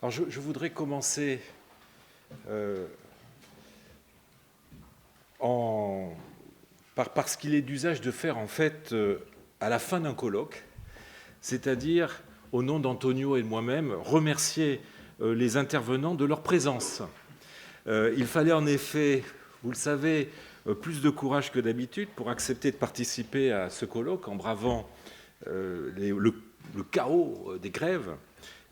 Alors je voudrais commencer par ce qu'il est d'usage de faire en fait à la fin d'un colloque, c'est-à-dire au nom d'Antonio et de moi-même, remercier les intervenants de leur présence. Il fallait en effet, vous le savez, plus de courage que d'habitude pour accepter de participer à ce colloque en bravant le chaos des grèves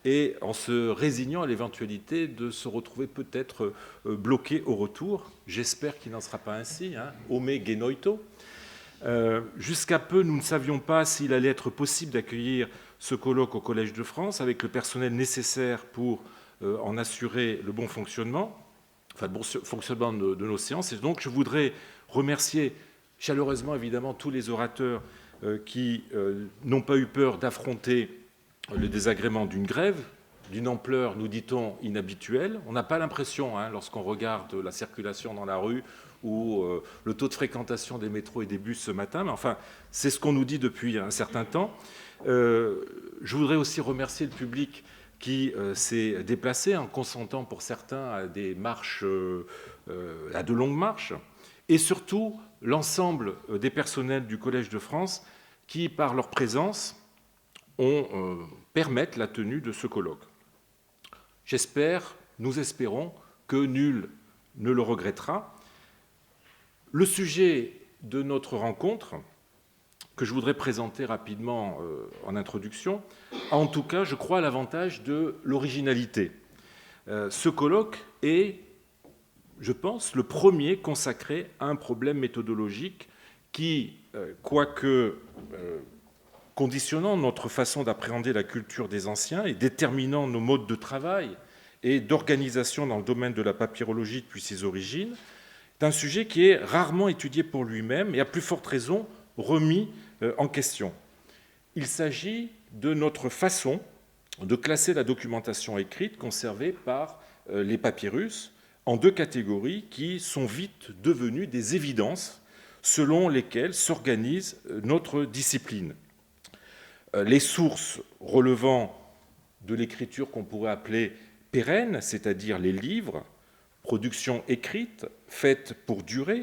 et en se résignant à l'éventualité de se retrouver peut-être bloqué au retour. J'espère qu'il n'en sera pas ainsi, hein, Ome Genoito. Jusqu'à peu, nous ne savions pas s'il allait être possible d'accueillir ce colloque au Collège de France avec le personnel nécessaire pour en assurer le bon fonctionnement, enfin le bon fonctionnement de nos séances. Et donc je voudrais remercier chaleureusement évidemment tous les orateurs qui n'ont pas eu peur d'affronter le désagrément d'une grève, d'une ampleur, nous dit-on, inhabituelle. On n'a pas l'impression, hein, lorsqu'on regarde la circulation dans la rue ou le taux de fréquentation des métros et des bus ce matin, mais enfin, c'est ce qu'on nous dit depuis un certain temps. Je voudrais aussi remercier le public qui s'est déplacé en consentant pour certains à des marches, à de longues marches, et surtout l'ensemble des personnels du Collège de France qui, par leur présence, permettent la tenue de ce colloque. J'espère, nous espérons, que nul ne le regrettera. Le sujet de notre rencontre, que je voudrais présenter rapidement en introduction, a en tout cas, je crois, l'avantage de l'originalité. Ce colloque est, je pense, le premier consacré à un problème méthodologique qui, quoique conditionnant notre façon d'appréhender la culture des anciens et déterminant nos modes de travail et d'organisation dans le domaine de la papyrologie depuis ses origines, est un sujet qui est rarement étudié pour lui-même et à plus forte raison remis en question. Il s'agit de notre façon de classer la documentation écrite conservée par les papyrus en deux catégories qui sont vite devenues des évidences selon lesquelles s'organise notre discipline. Les sources relevant de l'écriture qu'on pourrait appeler pérenne, c'est-à-dire les livres, production écrite, faite pour durer,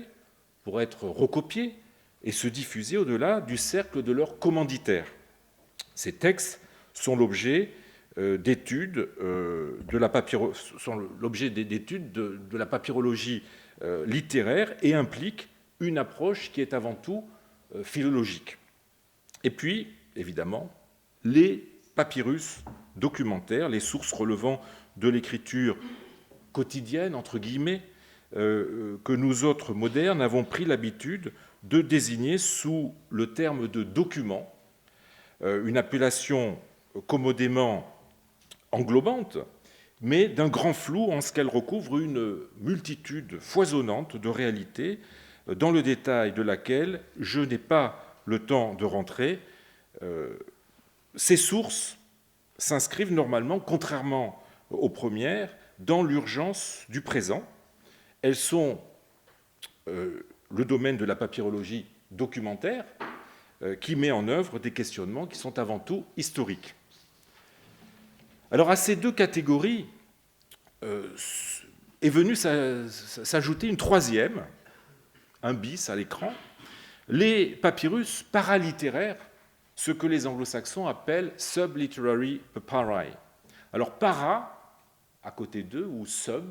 pour être recopiée et se diffuser au-delà du cercle de leurs commanditaires. Ces textes sont l'objet d'études de la papyrologie littéraire et impliquent une approche qui est avant tout philologique. Et puis, évidemment, les papyrus documentaires, les sources relevant de l'écriture quotidienne, entre guillemets, que nous autres modernes avons pris l'habitude de désigner sous le terme de document, une appellation commodément englobante, mais d'un grand flou en ce qu'elle recouvre une multitude foisonnante de réalités, dans le détail de laquelle je n'ai pas le temps de rentrer. Ces sources s'inscrivent normalement, contrairement aux premières, dans l'urgence du présent. Elles sont le domaine de la papyrologie documentaire qui met en œuvre des questionnements qui sont avant tout historiques. Alors à ces deux catégories est venue s'ajouter une troisième, un bis à l'écran, les papyrus paralittéraires, ce que les anglo-saxons appellent subliterary papyri. Alors para, à côté d'eux, ou sub,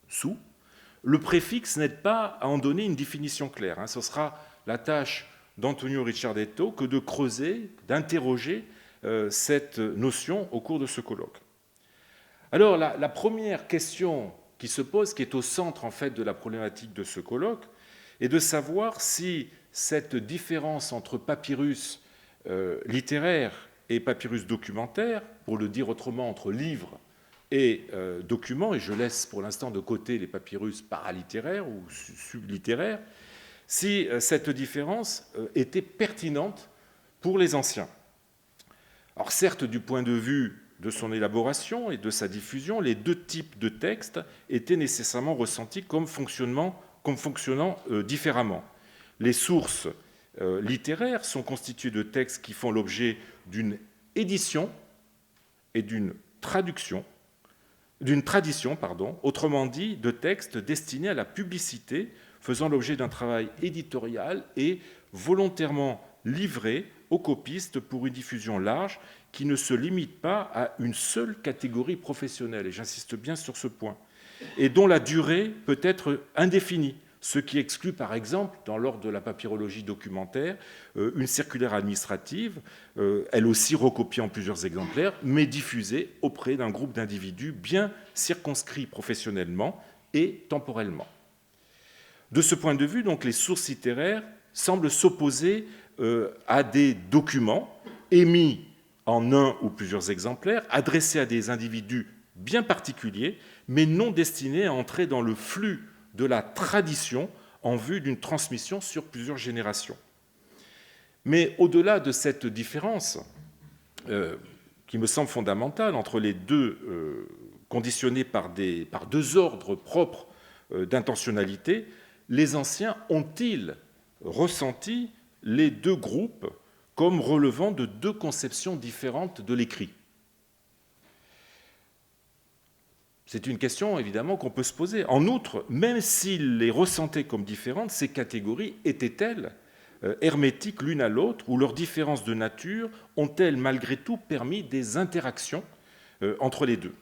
sous, le préfixe n'aide pas à en donner une définition claire. Ce sera la tâche d'Antonio Ricciardetto que de creuser, d'interroger cette notion au cours de ce colloque. Alors la première question qui se pose, qui est au centre en fait de la problématique de ce colloque, est de savoir si cette différence entre papyrus littéraire et papyrus documentaire, pour le dire autrement entre livre et documents, et je laisse pour l'instant de côté les papyrus paralittéraires ou sublittéraires, si cette différence était pertinente pour les anciens. Alors certes, du point de vue de son élaboration et de sa diffusion, les deux types de textes étaient nécessairement ressentis comme fonctionnant différemment. Les sources littéraires sont constituées de textes qui font l'objet d'une édition et d'une traduction d'une tradition, autrement dit, de textes destinés à la publicité, faisant l'objet d'un travail éditorial et volontairement livré aux copistes pour une diffusion large qui ne se limite pas à une seule catégorie professionnelle, et j'insiste bien sur ce point, et dont la durée peut être indéfinie, ce qui exclut par exemple, dans l'ordre de la papyrologie documentaire, une circulaire administrative, elle aussi recopiée en plusieurs exemplaires, mais diffusée auprès d'un groupe d'individus bien circonscrits professionnellement et temporellement. De ce point de vue, donc, les sources littéraires semblent s'opposer à des documents émis en un ou plusieurs exemplaires, adressés à des individus bien particuliers, mais non destinés à entrer dans le flux de la tradition en vue d'une transmission sur plusieurs générations. Mais au-delà de cette différence, qui me semble fondamentale entre les deux, conditionnés par deux ordres propres d'intentionnalité, les anciens ont-ils ressenti les deux groupes comme relevant de deux conceptions différentes de l'écrit ? C'est une question, évidemment, qu'on peut se poser. En outre, même s'ils les ressentaient comme différentes, ces catégories étaient-elles hermétiques l'une à l'autre, ou leurs différences de nature ont-elles malgré tout permis des interactions entre les deux ?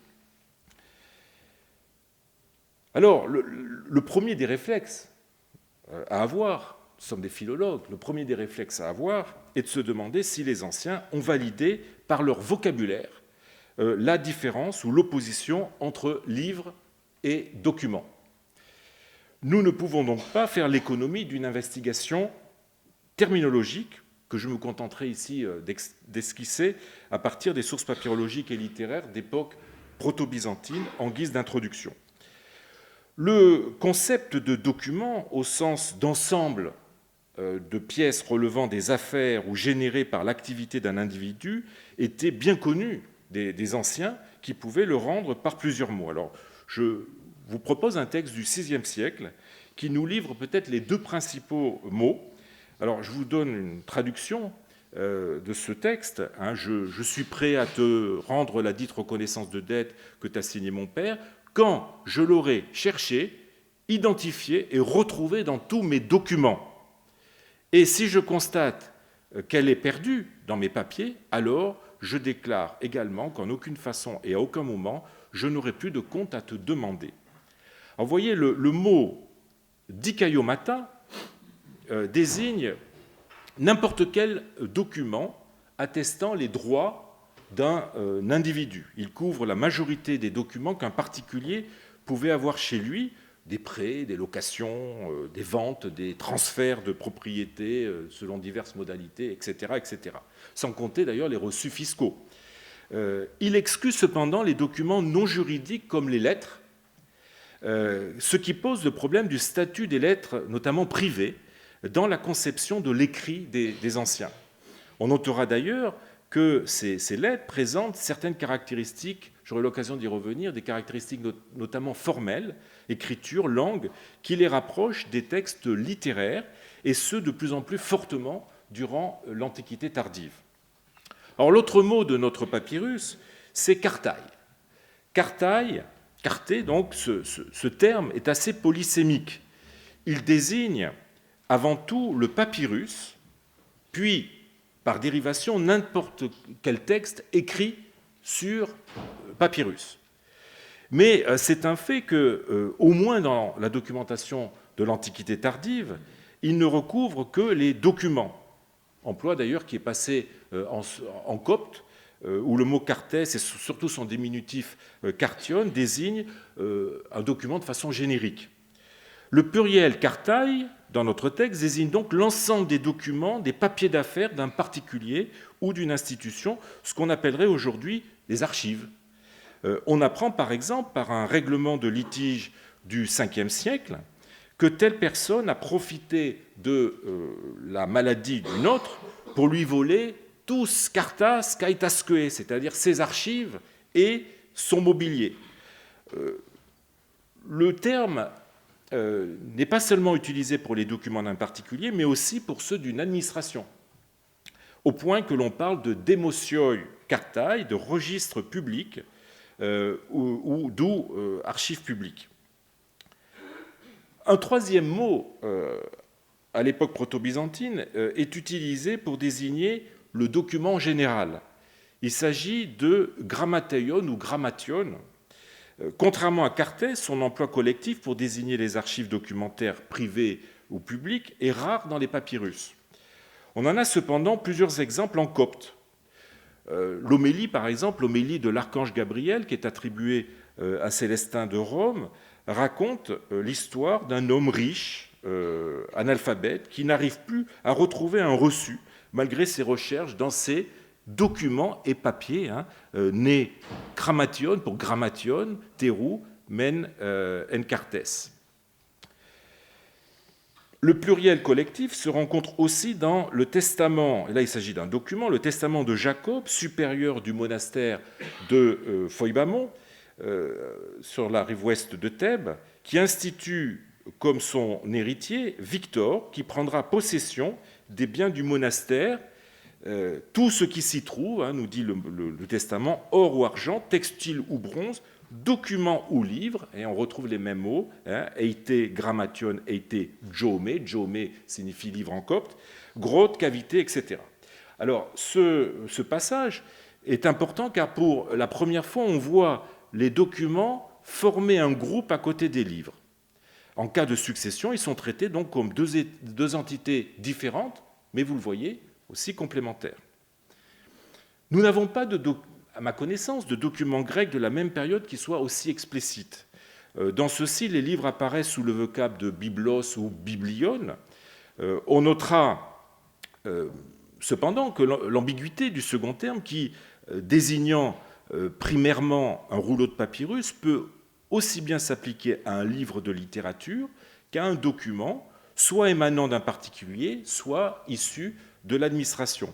Alors, le premier des réflexes à avoir, nous sommes des philologues, le premier des réflexes à avoir est de se demander si les anciens ont validé par leur vocabulaire la différence ou l'opposition entre livre et document. Nous ne pouvons donc pas faire l'économie d'une investigation terminologique que je me contenterai ici d'esquisser à partir des sources papyrologiques et littéraires d'époque proto-byzantine en guise d'introduction. Le concept de document, au sens d'ensemble de pièces relevant des affaires ou générées par l'activité d'un individu, était bien connu des anciens qui pouvaient le rendre par plusieurs mots. Alors, je vous propose un texte du VIe siècle qui nous livre peut-être les deux principaux mots. Alors, je vous donne une traduction de ce texte. Je suis prêt à te rendre la dite reconnaissance de dette que t'a signée mon père, quand je l'aurai cherché, identifié et retrouvé dans tous mes documents. Et si je constate qu'elle est perdue dans mes papiers, alors je déclare également qu'en aucune façon et à aucun moment, je n'aurai plus de compte à te demander. Alors, vous voyez, le mot dikaiomata désigne n'importe quel document attestant les droits d'un individu. Il couvre la majorité des documents qu'un particulier pouvait avoir chez lui, des prêts, des locations, des ventes, des transferts de propriétés selon diverses modalités, etc., etc. Sans compter d'ailleurs les reçus fiscaux. Il exclut cependant les documents non juridiques comme les lettres, ce qui pose le problème du statut des lettres, notamment privées, dans la conception de l'écrit des anciens. On notera d'ailleurs que ces lettres présentent certaines caractéristiques, j'aurai l'occasion d'y revenir, des caractéristiques notamment formelles, écriture, langue, qui les rapprochent des textes littéraires, et ce de plus en plus fortement durant l'Antiquité tardive. Alors l'autre mot de notre papyrus, c'est kartai. Karté, donc, ce terme est assez polysémique. Il désigne avant tout le papyrus, puis, par dérivation, n'importe quel texte écrit sur papyrus. Mais c'est un fait que, au moins dans la documentation de l'Antiquité tardive, il ne recouvre que les documents. Emploi d'ailleurs qui est passé en copte, où le mot kartès, et surtout son diminutif kartion, désigne un document de façon générique. Le pluriel kartai, dans notre texte, désigne donc l'ensemble des documents, des papiers d'affaires d'un particulier ou d'une institution, ce qu'on appellerait aujourd'hui des archives. On apprend par exemple, par un règlement de litige du Ve siècle, que telle personne a profité de la maladie d'une autre pour lui voler tous cartas kaitasque, c'est-à-dire ses archives et son mobilier. Le terme n'est pas seulement utilisé pour les documents d'un particulier, mais aussi pour ceux d'une administration, au point que l'on parle de demotioi cartae, de registre public, d'où archives publiques. Un troisième mot, à l'époque proto-byzantine, est utilisé pour désigner le document général. Il s'agit de grammateion ou grammation. Contrairement à Cartès, son emploi collectif pour désigner les archives documentaires privées ou publiques est rare dans les papyrus. On en a cependant plusieurs exemples en copte. L'homélie, par exemple, l'homélie de l'archange Gabriel, qui est attribuée à Célestin de Rome, raconte l'histoire d'un homme riche, analphabète, qui n'arrive plus à retrouver un reçu, malgré ses recherches dans ses documents et papiers, né grammation pour grammation, terou, men en Cartès. Le pluriel collectif se rencontre aussi dans le testament, et là il s'agit d'un document, le testament de Jacob, supérieur du monastère de Phoibamon, sur la rive ouest de Thèbes, qui institue comme son héritier Victor, qui prendra possession des biens du monastère, tout ce qui s'y trouve, nous dit le testament, or ou argent, textile ou bronze, document ou livre, et on retrouve les mêmes mots, eite grammation, eite jome, jome signifie livre en copte, grotte, cavité, etc. Alors ce passage est important car pour la première fois on voit les documents former un groupe à côté des livres. En cas de succession, ils sont traités donc comme deux entités différentes, mais vous le voyez, aussi complémentaires. Nous n'avons pas, à ma connaissance, de documents grecs de la même période qui soient aussi explicites. Dans ceux-ci, les livres apparaissent sous le vocable de biblos ou biblion. On notera cependant que l'ambiguïté du second terme, qui, désignant primairement un rouleau de papyrus, peut aussi bien s'appliquer à un livre de littérature qu'à un document, soit émanant d'un particulier, soit issu de l'administration.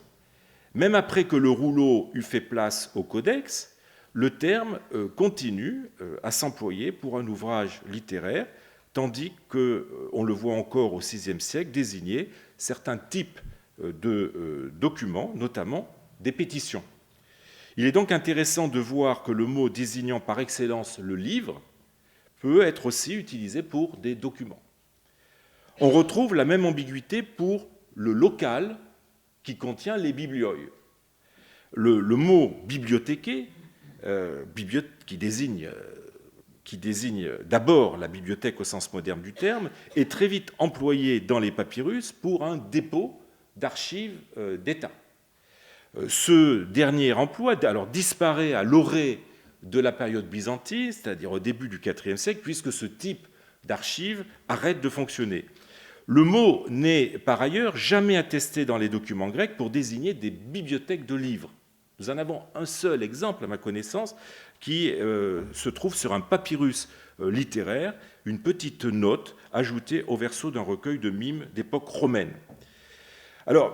Même après que le rouleau eut fait place au codex, le terme continue à s'employer pour un ouvrage littéraire, tandis qu'on le voit encore au VIe siècle désigner certains types de documents, notamment des pétitions. Il est donc intéressant de voir que le mot désignant par excellence le livre peut être aussi utilisé pour des documents. On retrouve la même ambiguïté pour le local qui contient les biblioi. Le mot bibliothéqué, qui désigne d'abord la bibliothèque au sens moderne du terme, est très vite employé dans les papyrus pour un dépôt d'archives d'État. Ce dernier emploi disparaît à l'orée de la période byzantine, c'est-à-dire au début du IVe siècle, puisque ce type d'archives arrête de fonctionner. Le mot n'est par ailleurs jamais attesté dans les documents grecs pour désigner des bibliothèques de livres. Nous en avons un seul exemple, à ma connaissance, qui se trouve sur un papyrus littéraire, une petite note ajoutée au verso d'un recueil de mimes d'époque romaine.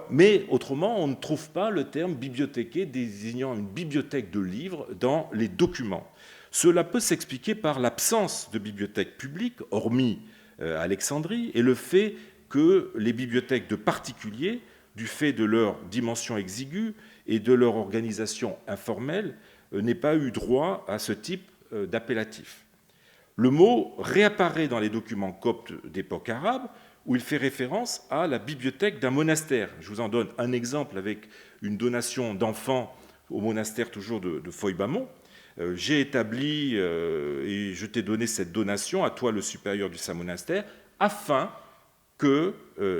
Mais autrement, on ne trouve pas le terme bibliothéqué désignant une bibliothèque de livres dans les documents. Cela peut s'expliquer par l'absence de bibliothèques publiques, hormis Alexandrie, et le fait que les bibliothèques de particuliers, du fait de leur dimension exiguë et de leur organisation informelle, n'aient pas eu droit à ce type d'appellatif. Le mot réapparaît dans les documents coptes d'époque arabe, où il fait référence à la bibliothèque d'un monastère. Je vous en donne un exemple avec une donation d'enfants au monastère toujours de Phoibamon. J'ai établi et je t'ai donné cette donation à toi, le supérieur du Saint-Monastère, afin que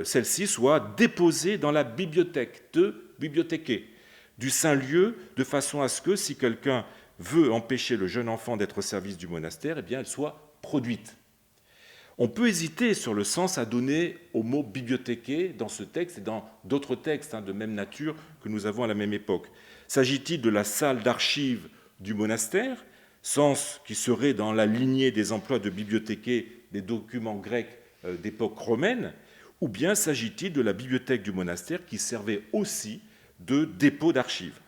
celle-ci soit déposée dans la bibliothèque, bibliothéquée, du Saint-Lieu, de façon à ce que, si quelqu'un veut empêcher le jeune enfant d'être au service du monastère, eh bien, elle soit produite. On peut hésiter sur le sens à donner au mot bibliothéqué dans ce texte et dans d'autres textes de même nature que nous avons à la même époque. S'agit-il de la salle d'archives du monastère, sens qui serait dans la lignée des emplois de bibliothéqué des documents grecs d'époque romaine, ou bien s'agit-il de la bibliothèque du monastère qui servait aussi de dépôt d'archives.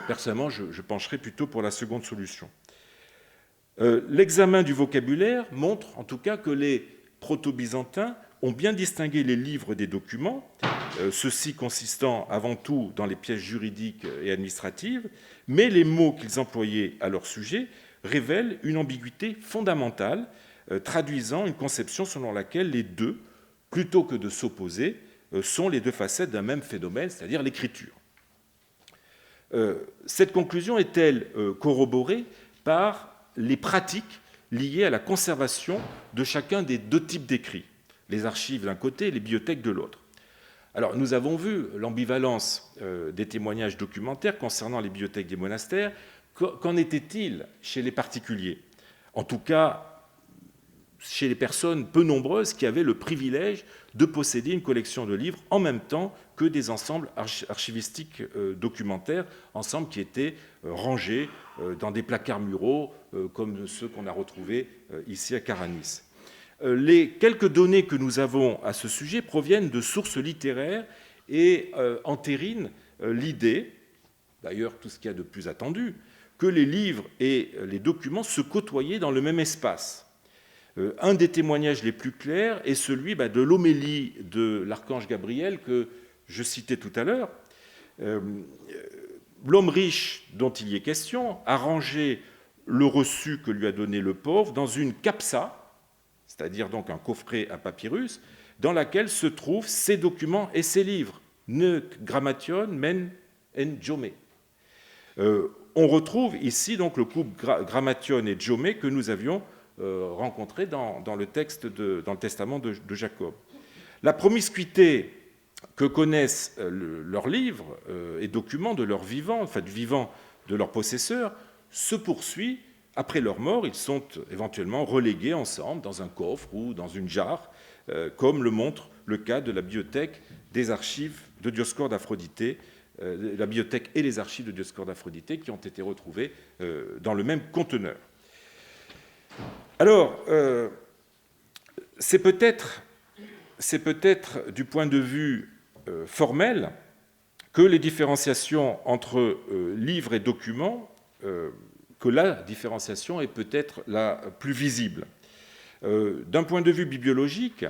Personnellement, je pencherai plutôt pour la seconde solution. L'examen du vocabulaire montre en tout cas que les proto-byzantins ont bien distingué les livres des documents ceux-ci consistant avant tout dans les pièces juridiques et administratives, mais les mots qu'ils employaient à leur sujet révèlent une ambiguïté fondamentale, traduisant une conception selon laquelle les deux, plutôt que de s'opposer, sont les deux facettes d'un même phénomène, c'est-à-dire l'écriture. Cette conclusion est-elle corroborée par les pratiques liées à la conservation de chacun des deux types d'écrits, les archives d'un côté et les bibliothèques de l'autre? Alors, nous avons vu l'ambivalence des témoignages documentaires concernant les bibliothèques des monastères. Qu'en était-il chez les particuliers? En tout cas, chez les personnes peu nombreuses qui avaient le privilège de posséder une collection de livres en même temps que des ensembles archivistiques documentaires, ensembles qui étaient rangés dans des placards muraux comme ceux qu'on a retrouvés ici à Caranis. Les quelques données que nous avons à ce sujet proviennent de sources littéraires et entérinent l'idée, d'ailleurs tout ce qu'il y a de plus attendu, que les livres et les documents se côtoyaient dans le même espace. Un des témoignages les plus clairs est celui de l'homélie de l'archange Gabriel que je citais tout à l'heure. L'homme riche dont il y est question a rangé le reçu que lui a donné le pauvre dans une capsa, c'est-à-dire donc un coffret à papyrus, dans laquelle se trouvent ses documents et ses livres, ne grammation men en jome. On retrouve ici donc le couple grammation et jome que nous avions rencontré dans le testament de Jacob. La promiscuité que connaissent leurs livres et documents de leur vivant, enfin du vivant de leurs possesseurs, se poursuit après leur mort. Ils sont éventuellement relégués ensemble dans un coffre ou dans une jarre, comme le montre le cas de la bibliothèque des archives de Dioscorde d'Aphroditê, la bibliothèque et les archives de Dioscorde d'Aphroditê qui ont été retrouvées dans le même conteneur. Alors, c'est peut-être du point de vue formel que les différenciations entre livres et documents, que la différenciation est peut-être la plus visible. D'un point de vue bibliologique,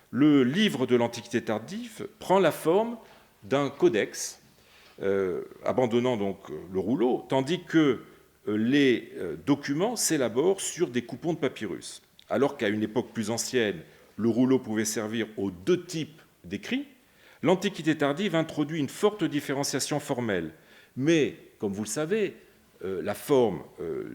le livre de l'Antiquité tardive prend la forme d'un codex, abandonnant donc le rouleau, tandis que les documents s'élaborent sur des coupons de papyrus. Alors qu'à une époque plus ancienne, le rouleau pouvait servir aux deux types d'écrits, l'Antiquité tardive introduit une forte différenciation formelle. Mais, comme vous le savez, la forme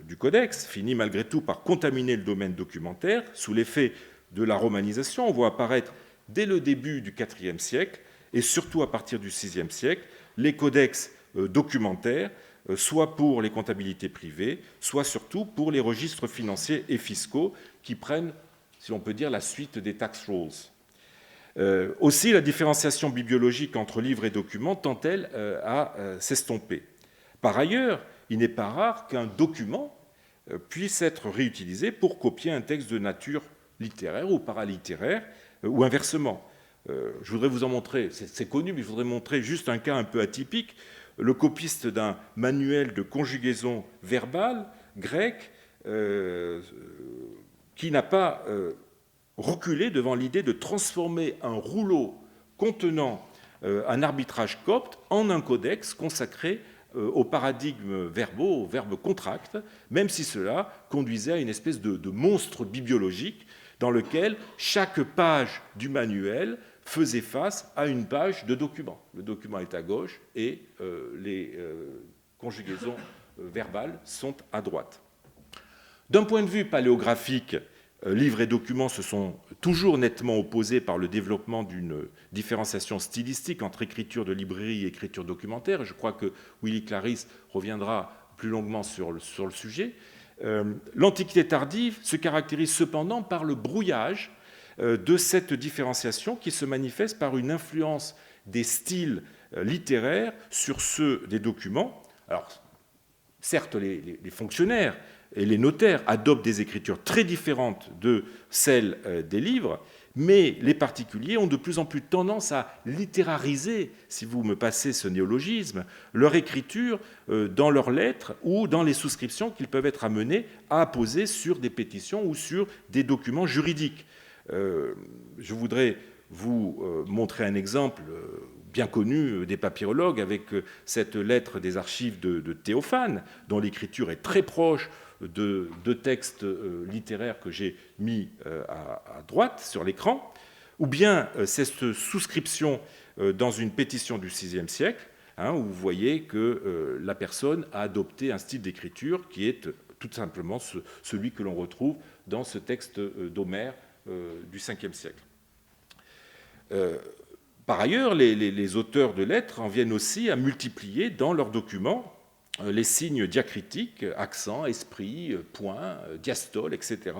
du codex finit malgré tout par contaminer le domaine documentaire. Sous l'effet de la romanisation, on voit apparaître dès le début du IVe siècle, et surtout à partir du VIe siècle, les codex documentaires, soit pour les comptabilités privées, soit surtout pour les registres financiers et fiscaux qui prennent, si l'on peut dire, la suite des tax rolls. Aussi, la différenciation bibliologique entre livres et documents tend-elle à s'estomper. Par ailleurs, il n'est pas rare qu'un document puisse être réutilisé pour copier un texte de nature littéraire ou paralittéraire, ou inversement. Je voudrais vous en montrer, c'est connu, mais je voudrais montrer juste un cas un peu atypique. Le copiste d'un manuel de conjugaison verbale grec qui n'a pas reculé devant l'idée de transformer un rouleau contenant un arbitrage copte en un codex consacré aux paradigmes verbaux, aux verbes contracts, même si cela conduisait à une espèce de monstre bibliologique dans lequel chaque page du manuel faisait face à une page de document. Le document est à gauche et les conjugaisons verbales sont à droite. D'un point de vue paléographique, livres et documents se sont toujours nettement opposés par le développement d'une différenciation stylistique entre écriture de librairie et écriture documentaire. Je crois que Willy Claris reviendra plus longuement sur le sujet. L'Antiquité tardive se caractérise cependant par le brouillage de cette différenciation qui se manifeste par une influence des styles littéraires sur ceux des documents. Alors, certes, les fonctionnaires et les notaires adoptent des écritures très différentes de celles des livres, mais les particuliers ont de plus en plus tendance à littérariser, si vous me passez ce néologisme, leur écriture dans leurs lettres ou dans les souscriptions qu'ils peuvent être amenés à apposer sur des pétitions ou sur des documents juridiques. Je voudrais vous montrer un exemple bien connu des papyrologues avec cette lettre des archives de Théophane, dont l'écriture est très proche de deux textes littéraires que j'ai mis à droite sur l'écran, ou bien cette souscription dans une pétition du VIe siècle, où vous voyez que la personne a adopté un style d'écriture qui est tout simplement celui que l'on retrouve dans ce texte d'Homère du Ve siècle. Par ailleurs, les auteurs de lettres en viennent aussi à multiplier dans leurs documents les signes diacritiques, accent, esprit, point, diastole, etc.,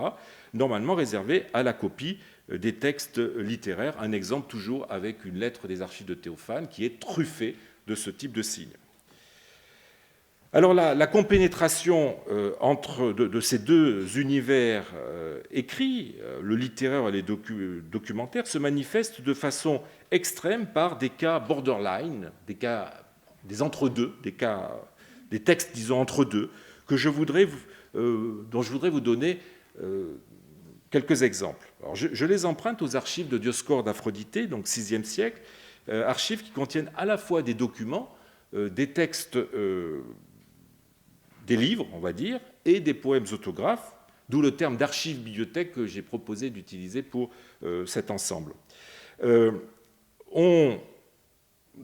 normalement réservés à la copie des textes littéraires. Un exemple toujours avec une lettre des archives de Théophane qui est truffée de ce type de signes. Alors la compénétration de ces deux univers écrits, le littéraire et les documentaires, se manifeste de façon extrême par des cas borderline, des entre-deux, des textes, disons, entre-deux, dont je voudrais vous donner quelques exemples. Alors, je les emprunte aux archives de Dioscore d'Aphroditê, donc VIe siècle, archives qui contiennent à la fois des documents, des textes, des livres, on va dire, et des poèmes autographes, d'où le terme d'archive-bibliothèque que j'ai proposé d'utiliser pour cet ensemble. On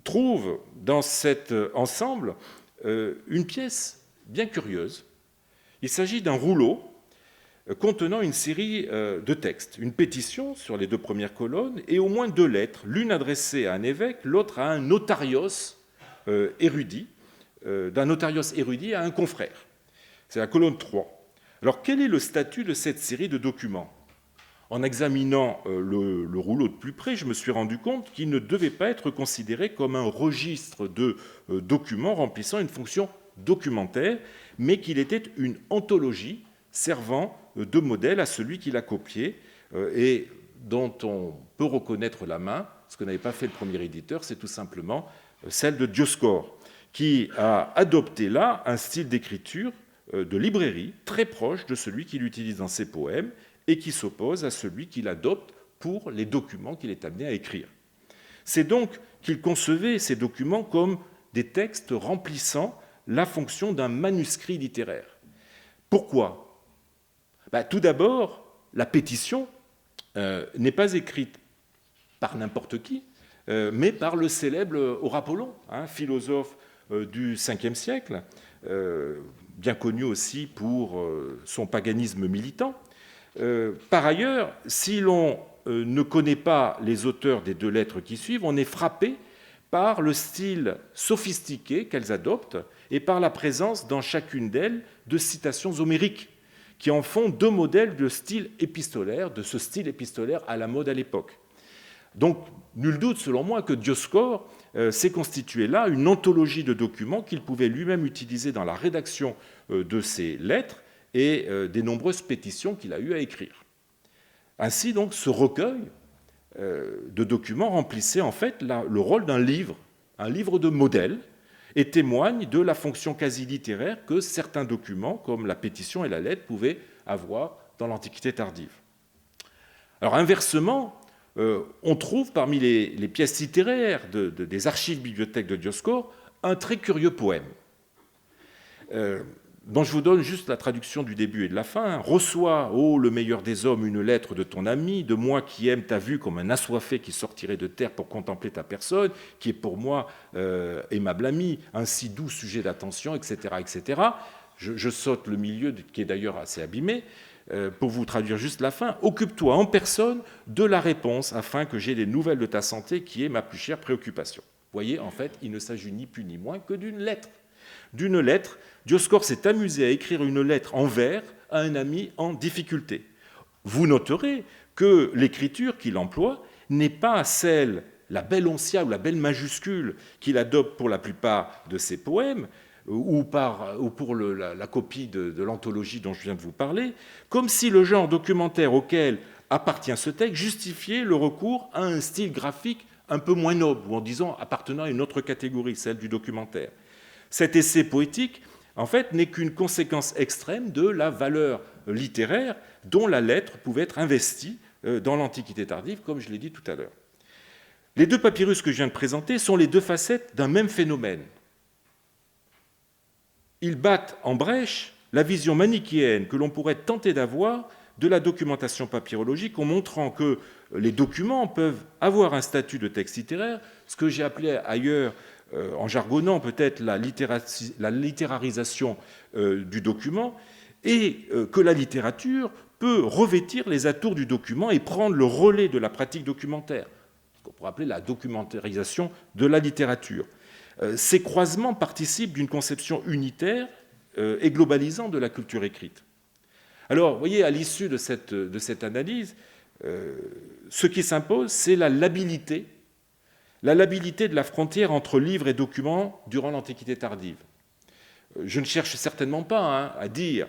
trouve dans cet ensemble une pièce bien curieuse. Il s'agit d'un rouleau contenant une série de textes, une pétition sur les deux premières colonnes et au moins deux lettres, l'une adressée à un évêque, l'autre à un notarios érudit, d'un notarios érudit à un confrère. C'est la colonne 3. Alors quel est le statut de cette série de documents ? En examinant le rouleau de plus près, je me suis rendu compte qu'il ne devait pas être considéré comme un registre de documents remplissant une fonction documentaire, mais qu'il était une anthologie servant de modèle à celui qui l'a copié et dont on peut reconnaître la main. Ce que n'avait pas fait le premier éditeur, c'est tout simplement celle de Dioscore, qui a adopté là un style d'écriture de librairie très proche de celui qu'il utilise dans ses poèmes et qui s'oppose à celui qu'il adopte pour les documents qu'il est amené à écrire. C'est donc qu'il concevait ces documents comme des textes remplissant la fonction d'un manuscrit littéraire. Pourquoi ? Tout d'abord, la pétition n'est pas écrite par n'importe qui, mais par le célèbre Horapollon, philosophe du Ve siècle, bien connu aussi pour son paganisme militant. Par ailleurs, si l'on ne connaît pas les auteurs des deux lettres qui suivent, on est frappé par le style sophistiqué qu'elles adoptent et par la présence dans chacune d'elles de citations homériques qui en font deux modèles de style épistolaire, de ce style épistolaire à la mode à l'époque. Donc, nul doute, selon moi, que Dioscore s'est constitué là une anthologie de documents qu'il pouvait lui-même utiliser dans la rédaction de ses lettres et des nombreuses pétitions qu'il a eu à écrire. Ainsi, donc, ce recueil de documents remplissait en fait le rôle d'un livre, un livre de modèle, et témoigne de la fonction quasi littéraire que certains documents, comme la pétition et la lettre, pouvaient avoir dans l'Antiquité tardive. Alors inversement, on trouve parmi les pièces littéraires des archives-bibliothèques de Dioscore un très curieux poème, dont je vous donne juste la traduction du début et de la fin. « Reçois, ô le meilleur des hommes, une lettre de ton ami, de moi qui aime ta vue comme un assoiffé qui sortirait de terre pour contempler ta personne, qui est pour moi aimable ami, un si doux sujet d'attention, etc. etc. » Je saute le milieu, qui est d'ailleurs assez abîmé, pour vous traduire juste la fin. « Occupe-toi en personne de la réponse, afin que j'aie des nouvelles de ta santé, qui est ma plus chère préoccupation. » Vous voyez, en fait, il ne s'agit ni plus ni moins que d'une lettre. D'une lettre, Dioscore s'est amusé à écrire une lettre en vers à un ami en difficulté. Vous noterez que l'écriture qu'il emploie n'est pas celle, la belle oncia ou la belle majuscule qu'il adopte pour la plupart de ses poèmes, ou pour la copie de l'anthologie dont je viens de vous parler, comme si le genre documentaire auquel appartient ce texte justifiait le recours à un style graphique un peu moins noble, ou en disant appartenant à une autre catégorie, celle du documentaire. Cet essai poétique, en fait, n'est qu'une conséquence extrême de la valeur littéraire dont la lettre pouvait être investie dans l'Antiquité tardive, comme je l'ai dit tout à l'heure. Les deux papyrus que je viens de présenter sont les deux facettes d'un même phénomène. Ils battent en brèche la vision manichéenne que l'on pourrait tenter d'avoir de la documentation papyrologique en montrant que les documents peuvent avoir un statut de texte littéraire, ce que j'ai appelé ailleurs, en jargonnant peut-être la littérarisation du document, et que la littérature peut revêtir les atours du document et prendre le relais de la pratique documentaire, ce qu'on pourrait appeler la documentarisation de la littérature. Ces croisements participent d'une conception unitaire et globalisante de la culture écrite. Alors, vous voyez, à l'issue de cette analyse, ce qui s'impose, c'est la labilité de la frontière entre livre et document durant l'Antiquité tardive. Je ne cherche certainement pas à dire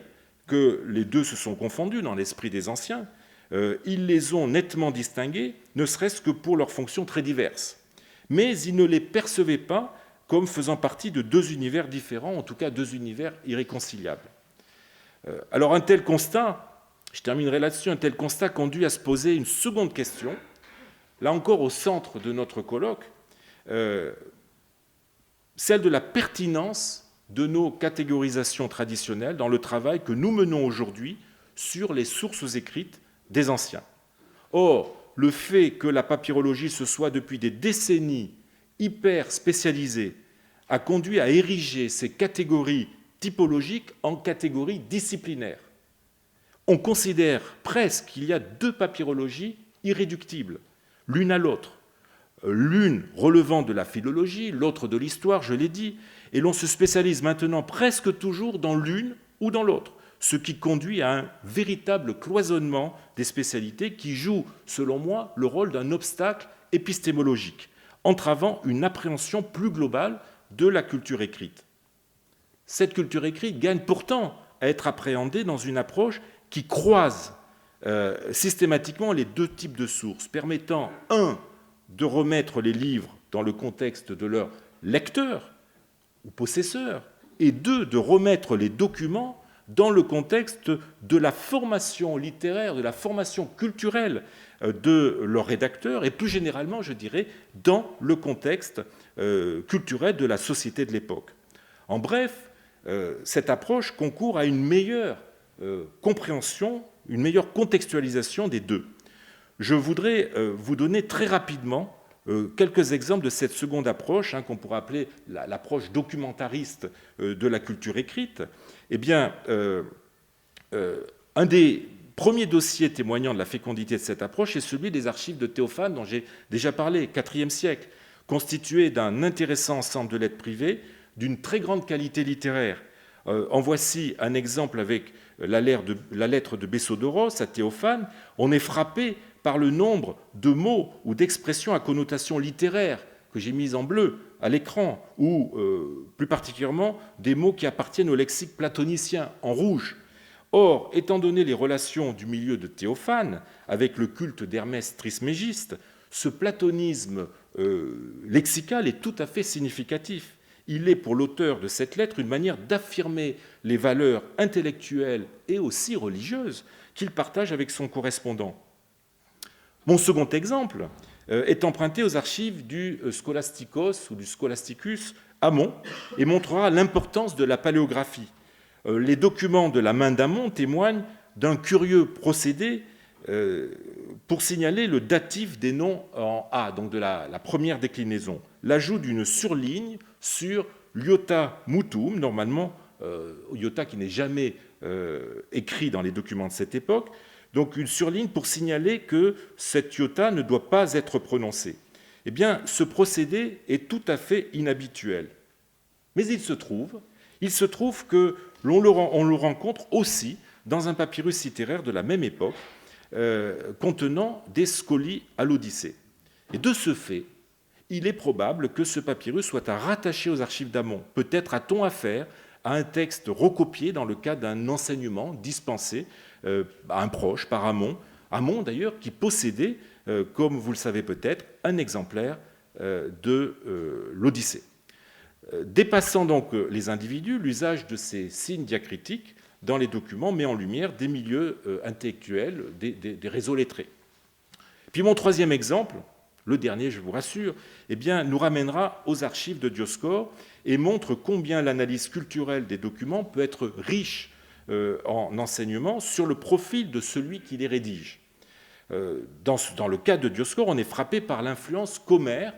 que les deux se sont confondus dans l'esprit des anciens. Ils les ont nettement distingués, ne serait-ce que pour leurs fonctions très diverses. Mais ils ne les percevaient pas comme faisant partie de deux univers différents, en tout cas deux univers irréconciliables. Alors un tel constat, je terminerai là-dessus, un tel constat conduit à se poser une seconde question, là encore au centre de notre colloque, celle de la pertinence de nos catégorisations traditionnelles dans le travail que nous menons aujourd'hui sur les sources écrites des anciens. Or, le fait que la papyrologie se soit depuis des décennies hyper spécialisée a conduit à ériger ces catégories typologiques en catégories disciplinaires. On considère presque qu'il y a deux papyrologies irréductibles, l'une à l'autre, l'une relevant de la philologie, l'autre de l'histoire, je l'ai dit, et l'on se spécialise maintenant presque toujours dans l'une ou dans l'autre, ce qui conduit à un véritable cloisonnement des spécialités qui joue, selon moi, le rôle d'un obstacle épistémologique, entravant une appréhension plus globale de la culture écrite. Cette culture écrite gagne pourtant à être appréhendée dans une approche qui croise systématiquement les deux types de sources, permettant, un, de remettre les livres dans le contexte de leur lecteur ou possesseur, et deux, de remettre les documents dans le contexte de la formation littéraire, de la formation culturelle de leur rédacteur, et plus généralement, je dirais, dans le contexte culturel de la société de l'époque. En bref, cette approche concourt à une meilleure compréhension, une meilleure contextualisation des deux. Je voudrais vous donner très rapidement quelques exemples de cette seconde approche, qu'on pourrait appeler l'approche documentariste de la culture écrite. Eh bien, un des premiers dossiers témoignant de la fécondité de cette approche est celui des archives de Théophane, dont j'ai déjà parlé, IVe siècle, constitué d'un intéressant ensemble de lettres privées, d'une très grande qualité littéraire. En voici un exemple avec la lettre de Bessodhoros à Théophane. On est frappé par le nombre de mots ou d'expressions à connotation littéraire que j'ai mis en bleu à l'écran, ou plus particulièrement des mots qui appartiennent au lexique platonicien en rouge. Or, étant donné les relations du milieu de Théophane avec le culte d'Hermès Trismégiste, ce platonisme lexical est tout à fait significatif. Il est pour l'auteur de cette lettre une manière d'affirmer les valeurs intellectuelles et aussi religieuses qu'il partage avec son correspondant. Mon second exemple est emprunté aux archives du Scholasticos ou du Scholasticus Amon et montrera l'importance de la paléographie. Les documents de la main d'Amon témoignent d'un curieux procédé pour signaler le datif des noms en A, donc de la première déclinaison. L'ajout d'une surligne sur iota mutum, normalement, iota qui n'est jamais écrit dans les documents de cette époque, donc une surligne pour signaler que cet iota ne doit pas être prononcé. Eh bien, ce procédé est tout à fait inhabituel. Mais il se trouve que on le rencontre aussi dans un papyrus littéraire de la même époque, contenant des scolies à l'Odyssée. Et de ce fait, il est probable que ce papyrus soit à rattacher aux archives d'Amon. Peut-être a-t-on affaire à un texte recopié dans le cadre d'un enseignement dispensé à un proche par Amon. Amon, d'ailleurs, qui possédait, comme vous le savez peut-être, un exemplaire de l'Odyssée. Dépassant donc les individus, l'usage de ces signes diacritiques dans les documents met en lumière des milieux intellectuels, des réseaux lettrés. Puis mon troisième exemple, le dernier, je vous rassure, eh bien, nous ramènera aux archives de Dioscore et montre combien l'analyse culturelle des documents peut être riche en enseignements sur le profil de celui qui les rédige. Dans le cas de Dioscore, on est frappé par l'influence qu'Homère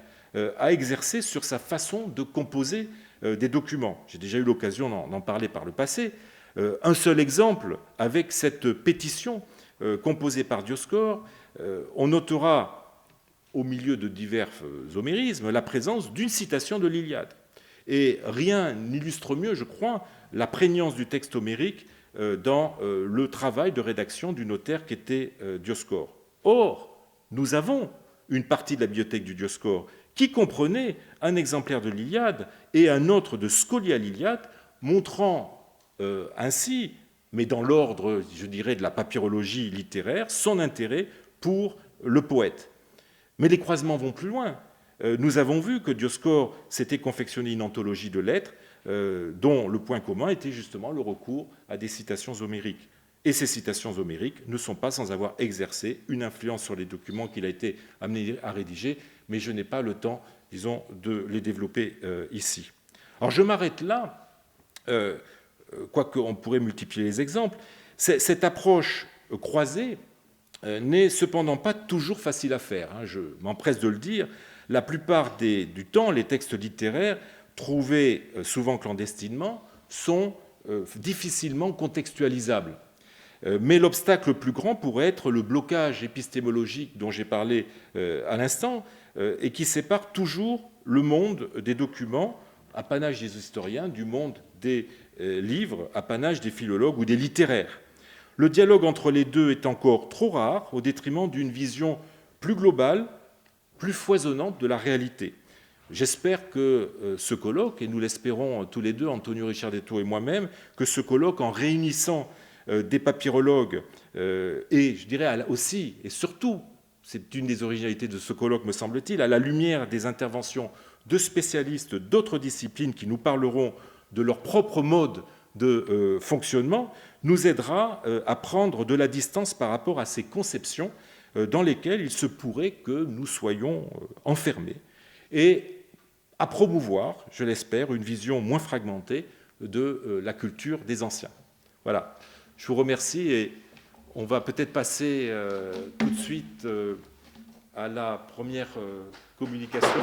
a exercée sur sa façon de composer des documents. J'ai déjà eu l'occasion d'en parler par le passé. Un seul exemple, avec cette pétition composée par Dioscore, on notera au milieu de divers homérismes la présence d'une citation de l'Iliade. Et rien n'illustre mieux, je crois, la prégnance du texte homérique dans le travail de rédaction du notaire qui était Dioscore. Or, nous avons une partie de la bibliothèque du Dioscore qui comprenait un exemplaire de l'Iliade et un autre de Scholia l'Iliade, montrant ainsi, mais dans l'ordre, je dirais, de la papyrologie littéraire, son intérêt pour le poète. Mais les croisements vont plus loin. Nous avons vu que Dioscore s'était confectionné une anthologie de lettres dont le point commun était justement le recours à des citations homériques. Et ces citations homériques ne sont pas sans avoir exercé une influence sur les documents qu'il a été amené à rédiger, mais je n'ai pas le temps, disons, de les développer ici. Alors je m'arrête là, quoique on pourrait multiplier les exemples. Cette approche croisée n'est cependant pas toujours facile à faire. Je m'empresse de le dire. La plupart du temps, les textes littéraires, trouvés souvent clandestinement, sont difficilement contextualisables. Mais l'obstacle le plus grand pourrait être le blocage épistémologique dont j'ai parlé à l'instant, et qui sépare toujours le monde des documents, apanage des historiens, du monde des livres, apanage des philologues ou des littéraires. Le dialogue entre les deux est encore trop rare, au détriment d'une vision plus globale, plus foisonnante de la réalité. J'espère que ce colloque, et nous l'espérons tous les deux, Antonio Richardetto et moi-même, que ce colloque, en réunissant des papyrologues, et je dirais aussi, et surtout, c'est une des originalités de ce colloque, me semble-t-il, à la lumière des interventions de spécialistes d'autres disciplines qui nous parleront de leur propre mode de fonctionnement, nous aidera à prendre de la distance par rapport à ces conceptions dans lesquelles il se pourrait que nous soyons enfermés, et à promouvoir, je l'espère, une vision moins fragmentée de la culture des anciens. Voilà, je vous remercie et on va peut-être passer tout de suite à la première communication.